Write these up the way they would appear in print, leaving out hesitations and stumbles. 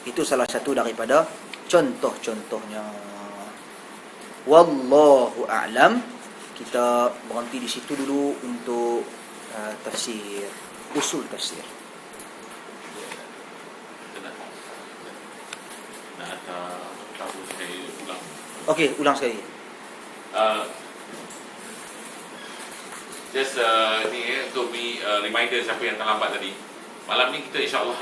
Itu salah satu daripada contoh-contohnya. Wallahu a'lam. Kita berhenti di situ dulu untuk tafsir, usul tafsir. Okey, ulang sekali. Just ni untuk reminder siapa yang terlambat tadi. Malam ni kita insya-Allah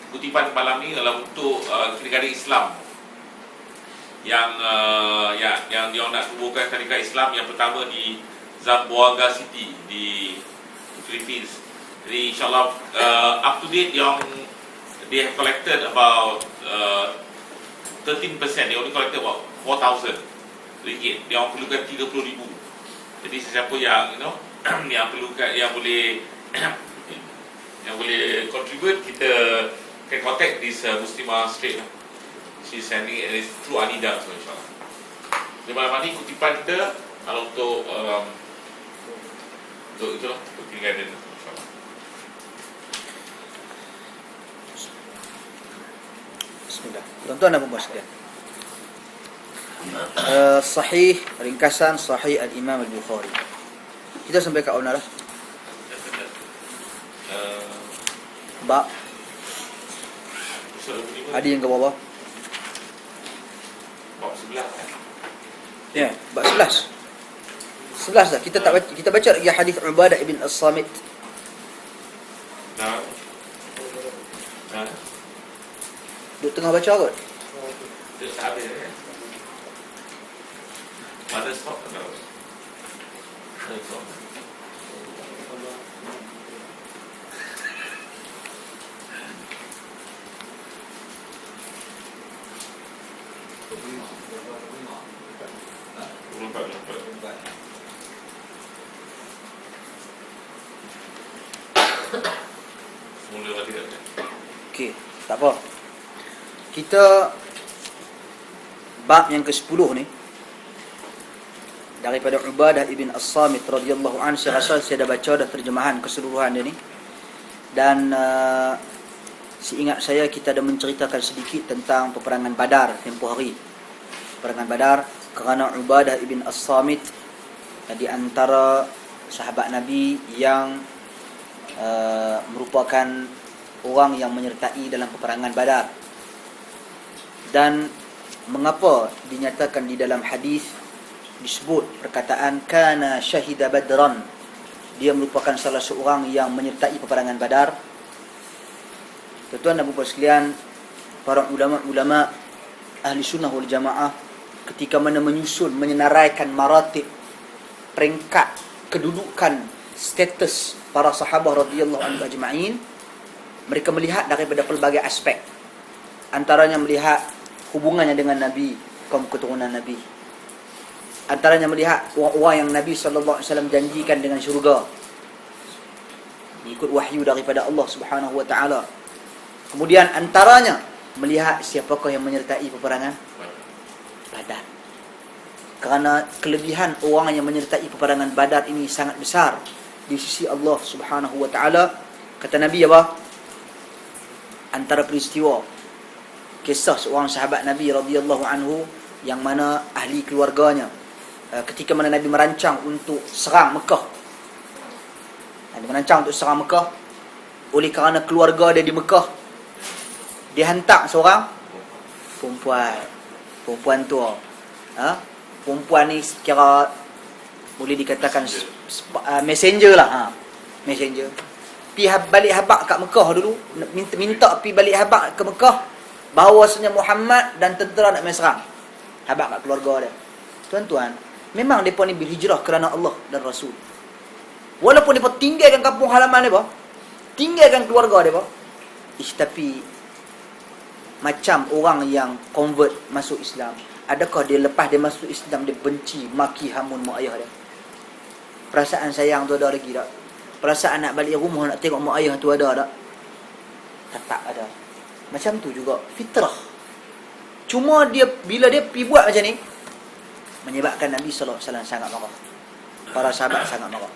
kutipan malam ni adalah untuk kadang-kadang Islam yang dia nak tubuhkan syarikat Islam yang pertama di Zamboanga City di Philippines. Jadi insyaAllah up to date yang they have collected about 13%. They only collected about 4,000 ringgit. Dia orang perlukan 30,000. Jadi sesiapa yang yang perlukan, yang boleh contribute, kita can contact this Muslimah straight. She's sending it through Anida, so insyaAllah. Jadi malam ni kutipan kita kalau untuk itulah, untuk King Garden, insyaAllah. Bismillah. Tuan-tuan dan puan sekalian, Sahih, ringkasan Sahih Al-Imam Al-Bukhari. Kita sampai kat mana dah? Bab ada yang ke bawah? Bab 11 kan? Ya, bab 11. 11 dah. Kita baca lagi hadis Ubadah ibn As-Samit. Nah. Duk tengah baca kot. Dia tak habis kan? Ada stop ke tak? Ada stop. Okey, tak apa. Kita bab yang ke-10 ni daripada Ubadah ibn As-Samit radhiyallahu anhu. Saya rasa saya dah baca dah terjemahan keseluruhan dia ni. Dan seingat saya kita ada menceritakan sedikit tentang peperangan Badar tempoh hari. Peperangan Badar kerana Ubadah ibn As-Samit di antara sahabat Nabi yang merupakan orang yang menyertai dalam peperangan Badar. Dan mengapa dinyatakan di dalam hadis disebut perkataan kana syahida badran, dia merupakan salah seorang yang menyertai peperangan Badar. Tuan-tuan dan puan sekalian, para ulama-ulama ahli sunnah wal jamaah ketika mana menyusun, menyenaraikan maratib, peringkat, kedudukan, status para sahabat radhiyallahu anhum ajma'in, mereka melihat daripada pelbagai aspek. Antaranya melihat hubungannya dengan Nabi, kaum keturunan Nabi. Antaranya melihat orang-orang yang Nabi SAW janjikan dengan syurga, mengikut wahyu daripada Allah Subhanahu wa taala. Kemudian antaranya melihat siapakah yang menyertai peperangan Badar. Kerana kelebihan orang yang menyertai peperangan Badar ini sangat besar di sisi Allah Subhanahu wa taala. Kata Nabi apa? Antara peristiwa kisah seorang sahabat Nabi radhiyallahu anhu yang mana ahli keluarganya ketika mana Nabi merancang untuk serang Mekah. Nabi merancang untuk serang Mekah, oleh kerana keluarga dia di Mekah, dia hantar seorang perempuan tua. Perempuan ni kira boleh dikatakan messenger lah. Messenger. Pi balik habaq kat Mekah dulu, minta pi balik habaq ke Mekah bahawasanya Muhammad dan tentera nak main serang habaq kat keluarga dia. Tuan-tuan, memang mereka ni berhijrah kerana Allah dan Rasul. Walaupun mereka tinggalkan kampung halaman mereka, tinggalkan keluarga mereka, tapi macam orang yang convert masuk Islam, adakah dia lepas dia masuk Islam dia benci, maki, hamun mak ayah dia? Perasaan sayang tu ada lagi tak? Perasaan nak balik rumah nak tengok mak ayah tu ada tak? Tak ada. Macam tu juga fitrah. Cuma dia bila dia pergi buat macam ni, menyebabkan Nabi SAW sangat marah, para sahabat sangat marah.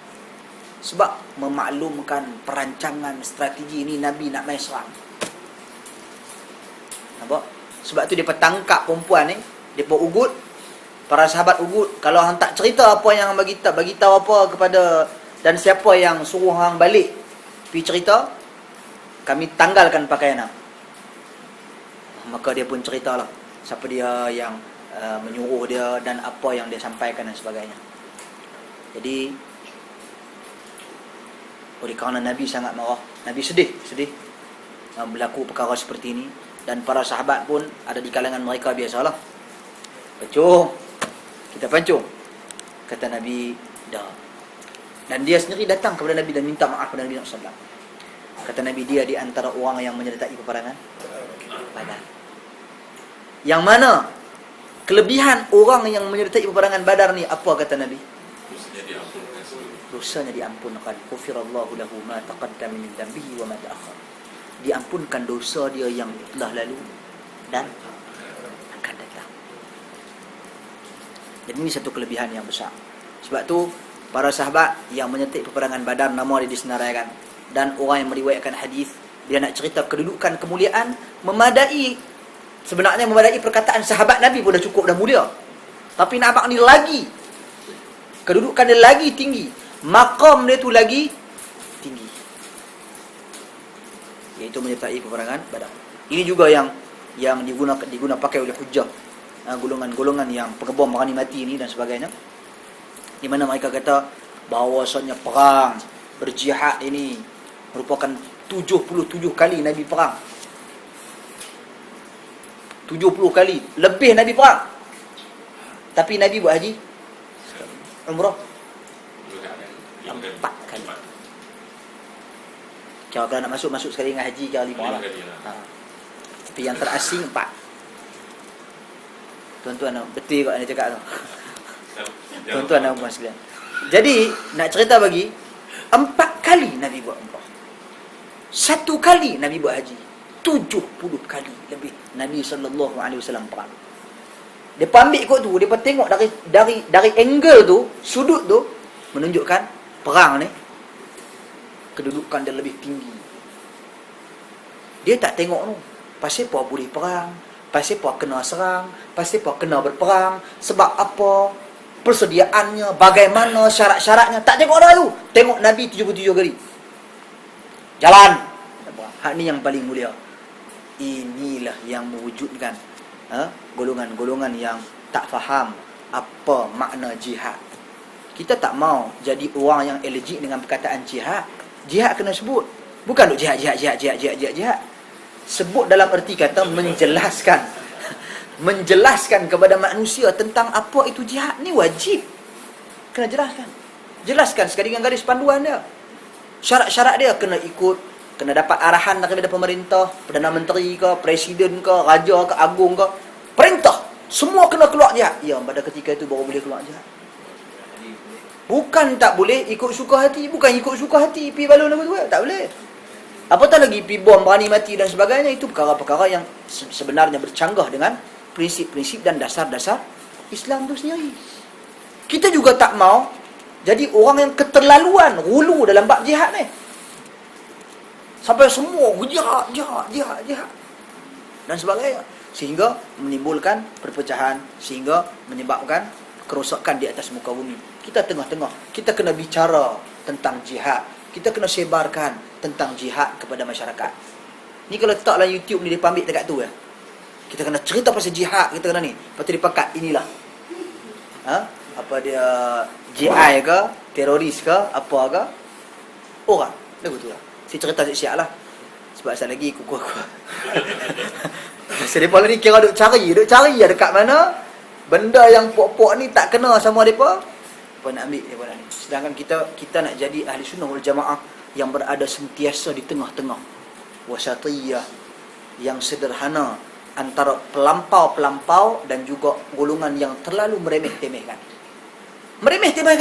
Sebab memaklumkan perancangan strategi ini Nabi nak main serang. Nampak? Sebab tu depa tangkap perempuan ni, depa ugut, para sahabat ugut, kalau hang tak cerita apa yang hang bagi tahu apa kepada dan siapa yang suruh hang balik pergi cerita, kami tanggalkan pakaian hang. Maka dia pun ceritalah siapa dia yang menyuruh dia dan apa yang dia sampaikan dan sebagainya. Jadi oleh kerana Nabi sangat marah, Nabi sedih berlaku perkara seperti ini, dan para sahabat pun ada di kalangan mereka biasalah. Pancung, kita pancung. Kata Nabi, dah. Dan dia sendiri datang kepada Nabi dan minta maaf kepada Nabi SAW. Kata Nabi, dia di antara orang yang menyertai peperangan Badar. Yang mana kelebihan orang yang menyertai peperangan Badar ni apa kata Nabi? Dosanya diampunkan. Ghufirallahu lahu ma taqaddama min dhanbihi wa ma ta'akhkhar. Diampunkan dosa dia yang telah lalu dan akan datang. Jadi ini satu kelebihan yang besar. Sebab tu para sahabat yang menyertai peperangan Badar nama dia disenaraikan, dan orang yang meriwayatkan hadis dia nak cerita kedudukan kemuliaan sebenarnya memadai perkataan sahabat Nabi pun dah cukup, dah mulia. Tapi nampak ni lagi kedudukan dia lagi tinggi, maqam dia tu lagi tinggi, iaitu menyertai peperangan Badar. Ini juga yang diguna pakai oleh hujjah, golongan-golongan yang pengebom berani mati ini dan sebagainya, di mana mereka kata bahawasanya perang berjihad ini merupakan 77 kali Nabi perang. 70 kali lebih Nabi perang. Tapi Nabi buat haji umrah 4 kali. Kalau nak masuk sekali dengan haji kali 5 lah. Tapi yang terasing 4. Tuan-tuan, betul kot anda cakap tu. Tuan-tuan dan puan sekalian. Jadi nak cerita bagi 4 kali Nabi buat umrah. 1 kali Nabi buat haji. 70 kali lebih Nabi SAW perang. Dia ambil kot tu, dia tengok dari angle tu, sudut tu, menunjukkan perang ni kedudukan dia lebih tinggi. Dia tak tengok tu pasal apa boleh perang, pasal apa kena serang, pasal apa kena berperang, sebab apa, persediaannya, bagaimana syarat-syaratnya. Tak tengok dah tu. Tengok Nabi 77 kali jalan. Hak ni yang paling mulia. Inilah yang mewujudkan golongan-golongan yang tak faham apa makna jihad. Kita tak mau jadi orang yang allergic dengan perkataan jihad. Jihad kena sebut. Bukan duk jihad. Sebut dalam erti kata menjelaskan kepada manusia tentang apa itu jihad. Ni wajib. Kena jelaskan sekali dengan garis panduan dia. Syarat-syarat dia kena ikut, kena dapat arahan daripada pemerintah, Perdana Menteri ke, Presiden ke, Raja ke, Agung ke, perintah. Semua kena keluar jihad. Ya, pada ketika itu baru boleh keluar jihad. Bukan tak boleh ikut suka hati. Bukan ikut suka hati pi balon apa tu. Tak boleh. Apatah lagi pi bom berani mati dan sebagainya. Itu perkara-perkara yang sebenarnya bercanggah dengan prinsip-prinsip dan dasar-dasar Islam tu sendiri. Kita juga tak mau jadi orang yang keterlaluan, hulu dalam bab jihad ni. Sampai semua jihad dan sebagainya, sehingga menimbulkan perpecahan, sehingga menyebabkan kerosakan di atas muka bumi. Kita tengah-tengah, kita kena bicara tentang jihad, kita kena sebarkan tentang jihad kepada masyarakat. Ni kalau letak dalam YouTube ni, dia ambil dekat tu ya. Kita kena cerita pasal jihad, kita kena ni. Lepas tu dia pakat inilah, apa dia, JI ke, teroris ke, apa ke, orang. Dah betul lah. Saya cerita siap lah. Sebab saya lagi kukuh-kukuh. Sebab mereka ni kira duk cari lah dekat mana benda yang pok-pok ni tak kena sama mereka, apa nak ambil mereka ni. Sedangkan kita nak jadi ahli sunnah wal jamaah yang berada sentiasa di tengah-tengah, wasatiyah, yang sederhana antara pelampau-pelampau dan juga golongan yang terlalu meremeh-temehkan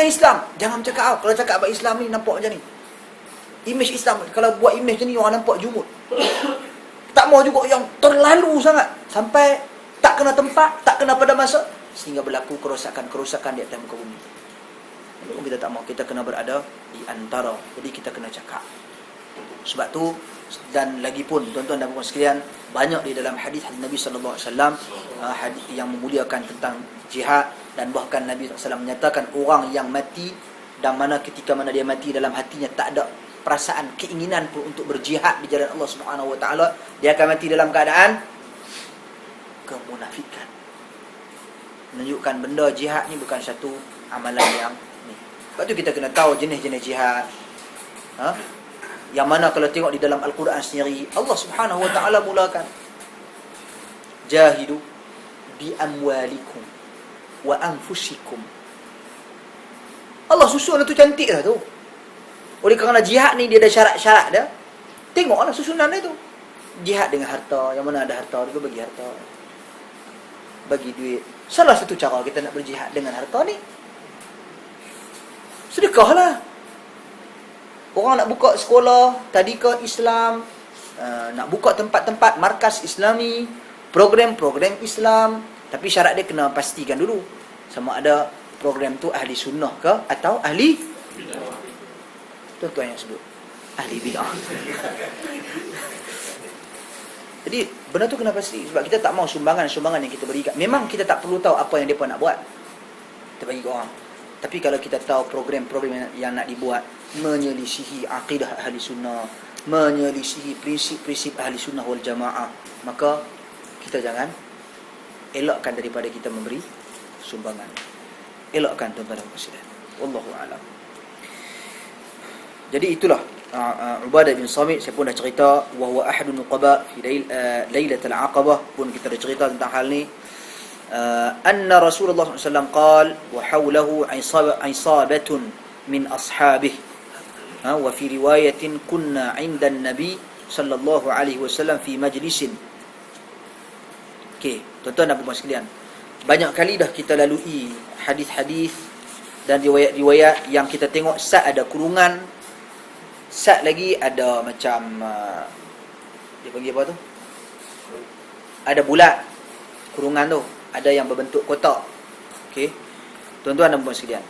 Islam. Jangan cakap kalau cakap abang Islam ni nampak macam ni. Image Islam, kalau buat image ni orang nampak jumut. Tak mau juga yang terlalu sangat sampai tak kena tempat, tak kena pada masa, sehingga berlaku kerosakan di atas muka bumi. Itu pun kita tak mau. Kita kena berada di antara. Jadi kita kena cakap. Sebab tu, dan lagi pun tuan-tuan dan puan sekalian, banyak di dalam hadis Nabi sallallahu alaihi wasallam hadis yang memuliakan tentang jihad, dan bahkan Nabi SAW menyatakan orang yang mati dan ketika mana dia mati dalam hatinya tak ada perasaan keinginan pun untuk berjihad di jalan Allah Subhanahu wa taala, dia akan mati dalam keadaan kemunafikan. Menunjukkan benda jihad ni bukan satu amalan yang ni. Sebab tu kita kena tahu jenis-jenis jihad. Yang mana kalau tengok di dalam Al-Quran sendiri, Allah Subhanahu wa taala mulakan jahidu bi amwalikum wa anfusikum. Allah susun tu cantik lah tu. Oleh kerana jihad ni dia ada syarat-syarat dia. Tengoklah susunan dia tu. Jihad dengan harta, yang mana ada harta dia bagi harta. Bagi duit. Salah satu cara kita nak berjihad dengan harta ni, sedekahlah. Orang nak buka sekolah, tadika Islam, nak buka tempat-tempat markas Islami, program-program Islam, tapi syarat dia kena pastikan dulu sama ada program tu ahli sunnah ke atau ahli bidah. Tuan-tuan yang sebut ahli bidah. Jadi benda tu kena pasti. Sebab kita tak mau sumbangan-sumbangan yang kita berikan. Memang kita tak perlu tahu apa yang mereka nak buat, kita bagi ke orang. Tapi kalau kita tahu program-program yang nak dibuat menyelisihi akidah ahli sunnah, menyelisihi prinsip-prinsip ahli sunnah wal jamaah, maka kita jangan elakkan daripada kita memberi sumbangan. Elakkan tuan-tuan dan puan-puan. Wallahu a'lam. Jadi itulah Ubadah bin Samit, saya pun dah cerita, wa huwa ahadun nuqaba fi lailatul aqabah, pun kita dah cerita tentang hal ni. Anna Rasulullah SAW qala wa hawlahu isabatun min ashabih, wa fi riwayatin kunna 'inda an-nabi sallallahu alaihi wasallam fi majlisin. Okey, tuan-tuan dan puan-puan sekalian, banyak kali dah kita lalui hadis-hadis dan riwayat-riwayat yang kita tengok sat ada kurungan, sat lagi ada macam dia panggil apa tu? Ada bulat kurungan tu, ada yang berbentuk kotak. Okey. Tuan-tuan dan puan sekalian,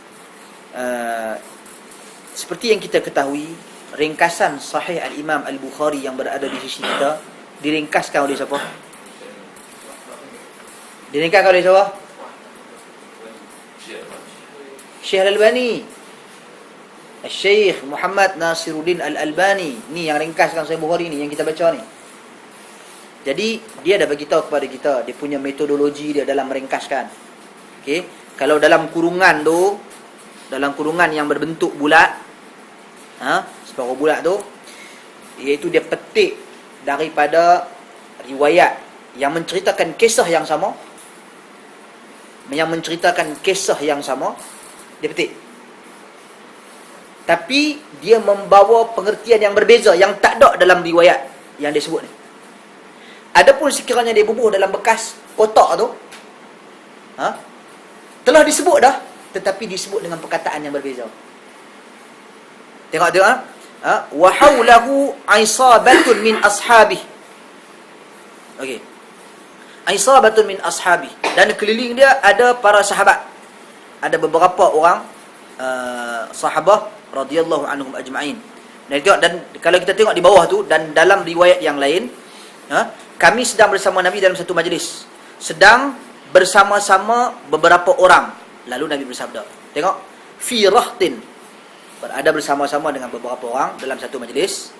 seperti yang kita ketahui, ringkasan sahih al-Imam Al-Bukhari yang berada di sisi kita diringkaskan oleh siapa? Diringkaskan oleh siapa? Syekh Al-Albani. Syekh Muhammad Nasiruddin Al-Albani. Ni yang ringkaskan Sahih Bukhari ni yang kita baca ni. Jadi dia dah bagi tahu kepada kita dia punya metodologi dia dalam meringkaskan. Okey, kalau dalam kurungan tu, dalam kurungan yang berbentuk bulat, separuh bulat tu, iaitu dia petik daripada riwayat yang menceritakan kisah yang sama, dia petik. Tapi dia membawa pengertian yang berbeza yang tak ada dalam riwayat yang dia sebut ni. Adapun sekiranya dia bubuh dalam bekas kotak tu, telah disebut dah, tetapi disebut dengan perkataan yang berbeza. Tengok. Wa hawlahu isabatun min ashabih. Okey. Isabatun min ashabih, dan keliling dia ada para sahabat. Ada beberapa orang sahabah radhiyallahu anhum ajma'in. Dan kalau kita tengok di bawah tu, dan dalam riwayat yang lain, kami sedang bersama Nabi dalam satu majlis, sedang bersama-sama beberapa orang. Lalu Nabi bersabda, tengok, fi rahtin, berada bersama-sama dengan beberapa orang dalam satu majlis.